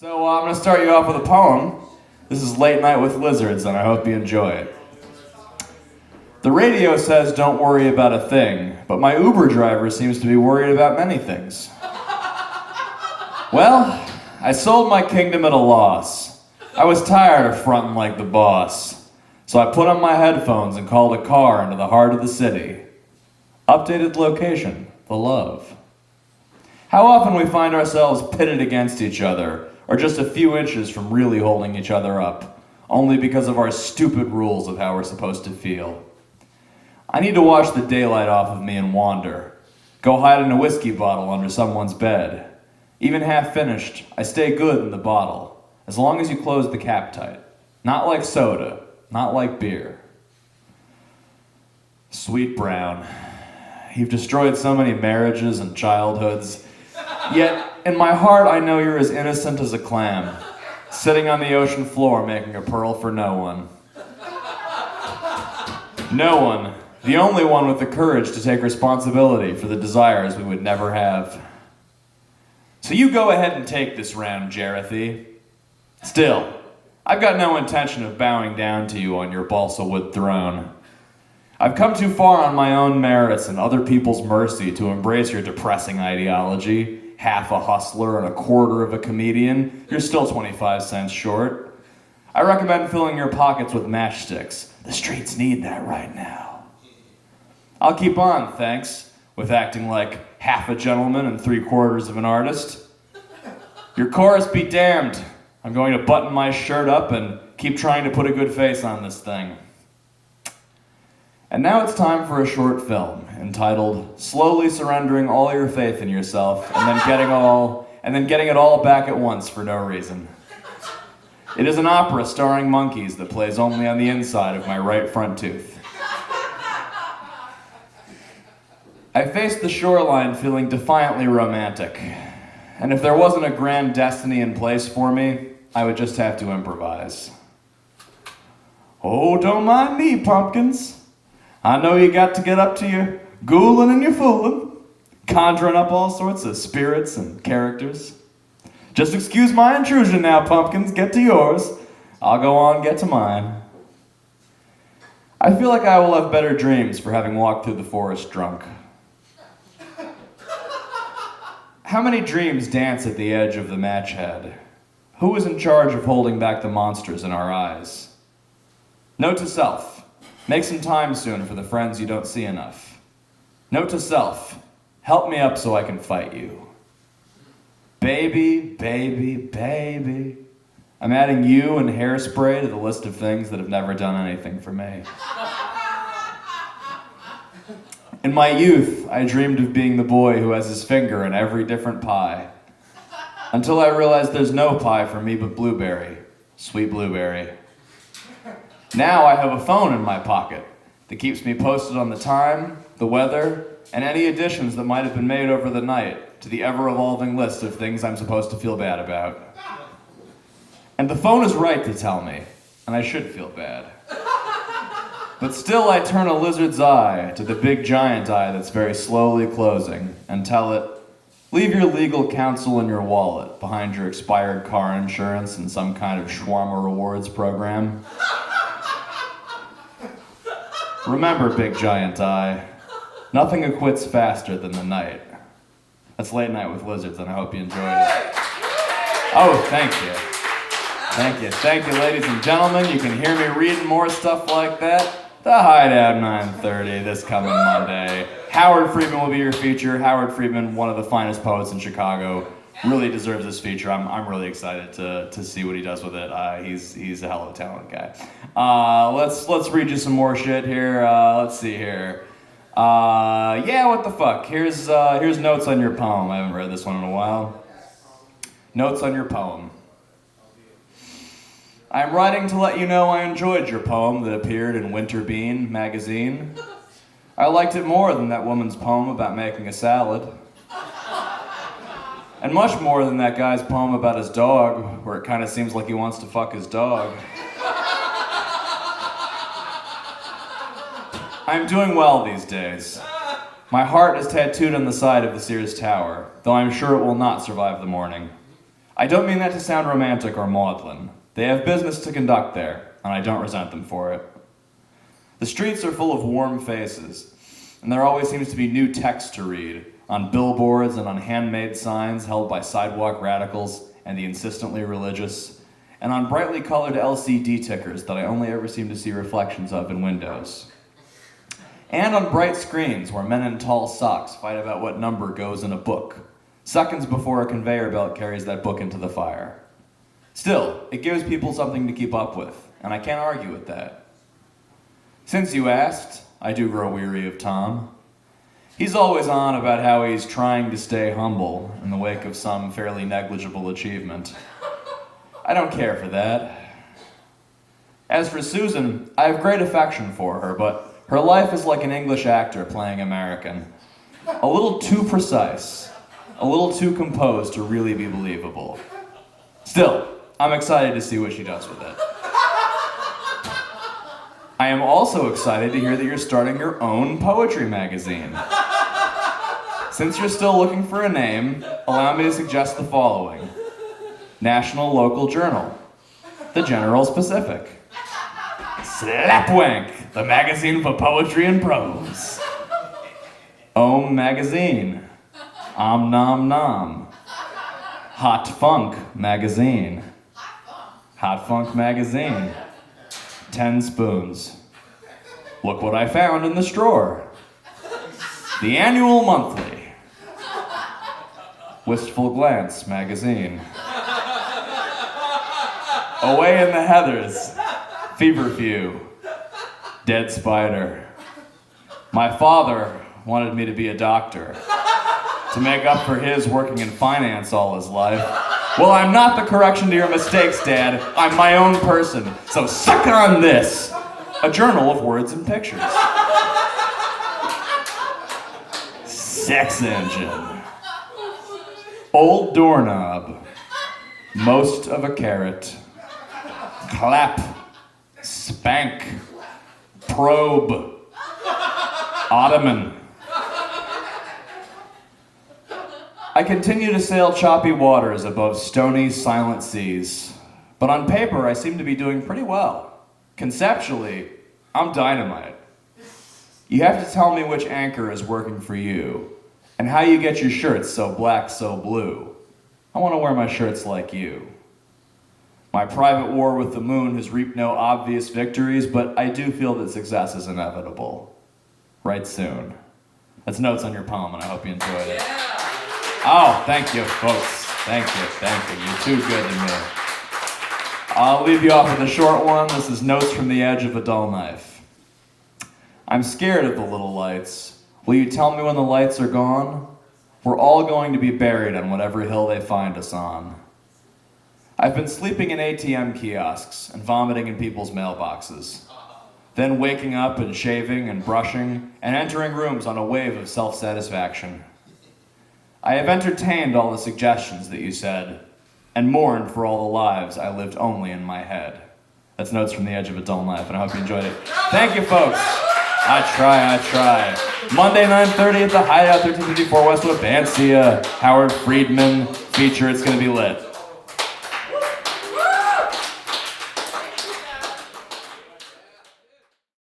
So I'm going to start you off with a poem. This is Late Night with Lizards, and I hope you enjoy it. The radio says don't worry about a thing, but my Uber driver seems to be worried about many things. Well, I sold my kingdom at a loss. I was tired of fronting like the boss. So I put on my headphones and called a car into the heart of the city. Updated location, the love. How often we find ourselves pitted against each other, or just a few inches from really holding each other up, only because of our stupid rules of how we're supposed to feel. I need to wash the daylight off of me and wander. Go hide in a whiskey bottle under someone's bed. Even half finished, I stay good in the bottle, as long as you close the cap tight. Not like soda, not like beer. Sweet Brown, you've destroyed so many marriages and childhoods, yet in my heart I know you're as innocent as a clam, sitting on the ocean floor making a pearl for no one. No one, the only one with the courage to take responsibility for the desires we would never have. So you go ahead and take this round, Jareth. Still, I've got no intention of bowing down to you on your balsa wood throne. I've come too far on my own merits and other people's mercy to embrace your depressing ideology. Half a hustler and a quarter of a comedian. You're still 25 cents short. I recommend filling your pockets with matchsticks. The streets need that right now. I'll keep on, thanks, with acting like half a gentleman and three-quarters of an artist. Your chorus be damned. I'm going to button my shirt up and keep trying to put a good face on this thing. And now it's time for a short film entitled Slowly Surrendering All Your Faith in Yourself and then getting it all back at once for no reason. It is an opera starring monkeys that plays only on the inside of my right front tooth. I faced the shoreline feeling defiantly romantic, and if there wasn't a grand destiny in place for me, I would just have to improvise. Oh, don't mind me, pumpkins. I know you got to get up to your ghouling and your fooling, conjuring up all sorts of spirits and characters. Just excuse my intrusion now, pumpkins. Get to yours. I'll go on, get to mine. I feel like I will have better dreams for having walked through the forest drunk. How many dreams dance at the edge of the match head? Who is in charge of holding back the monsters in our eyes? Note to self. Make some time soon for the friends you don't see enough. Note to self, help me up so I can fight you. Baby, baby, baby. I'm adding you and hairspray to the list of things that have never done anything for me. In my youth, I dreamed of being the boy who has his finger in every different pie. Until I realized there's no pie for me but blueberry. Sweet blueberry. Now I have a phone in my pocket that keeps me posted on the time, the weather, and any additions that might have been made over the night to the ever-evolving list of things I'm supposed to feel bad about. And the phone is right to tell me, and I should feel bad. But still I turn a lizard's eye to the big giant eye that's very slowly closing and tell it, leave your legal counsel in your wallet behind your expired car insurance and some kind of shawarma rewards program. Remember, big giant eye, nothing acquits faster than the night. That's Late Night with Lizards, and I hope you enjoyed it. Oh, thank you. Thank you. Thank you, ladies and gentlemen. You can hear me reading more stuff like that. The Hideout 9:30 this coming Monday. Howard Friedman will be your feature. Howard Friedman, one of the finest poets in Chicago, really deserves this feature. I'm really excited to see what he does with it. He's a hell of a talent guy. Let's read you some more shit here. Let's see here. Yeah, what the fuck? Here's notes on your poem. I haven't read this one in a while. Notes on your poem. I am writing to let you know I enjoyed your poem that appeared in Winter Bean magazine. I liked it more than that woman's poem about making a salad. And much more than that guy's poem about his dog, where it kind of seems like he wants to fuck his dog. I'm doing well these days. My heart is tattooed on the side of the Sears Tower, though I'm sure it will not survive the morning. I don't mean that to sound romantic or maudlin. They have business to conduct there, and I don't resent them for it. The streets are full of warm faces, and there always seems to be new text to read on billboards and on handmade signs held by sidewalk radicals and the insistently religious, and on brightly colored LCD tickers that I only ever seem to see reflections of in windows. And on bright screens where men in tall socks fight about what number goes in a book, seconds before a conveyor belt carries that book into the fire. Still, it gives people something to keep up with, and I can't argue with that. Since you asked, I do grow weary of Tom. He's always on about how he's trying to stay humble in the wake of some fairly negligible achievement. I don't care for that. As for Susan, I have great affection for her, but her life is like an English actor playing American. A little too precise, a little too composed to really be believable. Still, I'm excited to see what she does with it. I am also excited to hear that you're starting your own poetry magazine. Since you're still looking for a name, allow me to suggest the following. National Local Journal, The General's Pacific. Slapwank, the magazine for poetry and prose. Ohm Magazine, Om Nom Nom. Hot Funk Magazine. Hot Funk Magazine. 10 spoons. Look what I found in this drawer. The Annual Monthly. Wistful Glance Magazine. Away in the Heathers. Feverfew. Dead Spider. My father wanted me to be a doctor to make up for his working in finance all his life. Well, I'm not the correction to your mistakes, Dad. I'm my own person. So suck on this. A journal of words and pictures. Sex Engine. Old Doorknob. Most of a Carrot. Clap. Spank. Probe. Ottoman. I continue to sail choppy waters above stony, silent seas. But on paper, I seem to be doing pretty well. Conceptually, I'm dynamite. You have to tell me which anchor is working for you, and how you get your shirts so black, so blue. I want to wear my shirts like you. My private war with the moon has reaped no obvious victories, but I do feel that success is inevitable. Right soon. That's notes on your poem, and I hope you enjoyed it. Oh, thank you, folks. Thank you. You're too good to me. I'll leave you off with a short one. This is Notes from the Edge of a Dull Knife. I'm scared of the little lights. Will you tell me when the lights are gone? We're all going to be buried on whatever hill they find us on. I've been sleeping in ATM kiosks and vomiting in people's mailboxes. Then waking up and shaving and brushing and entering rooms on a wave of self-satisfaction. I have entertained all the suggestions that you said, and mourned for all the lives I lived only in my head. That's Notes from the Edge of a Dull Knife, and I hope you enjoyed it. Thank you, folks. I try. Monday, 9:30 at the Hideout, 1354 Westwood. Band, see ya. Howard Friedman feature. It's gonna be lit.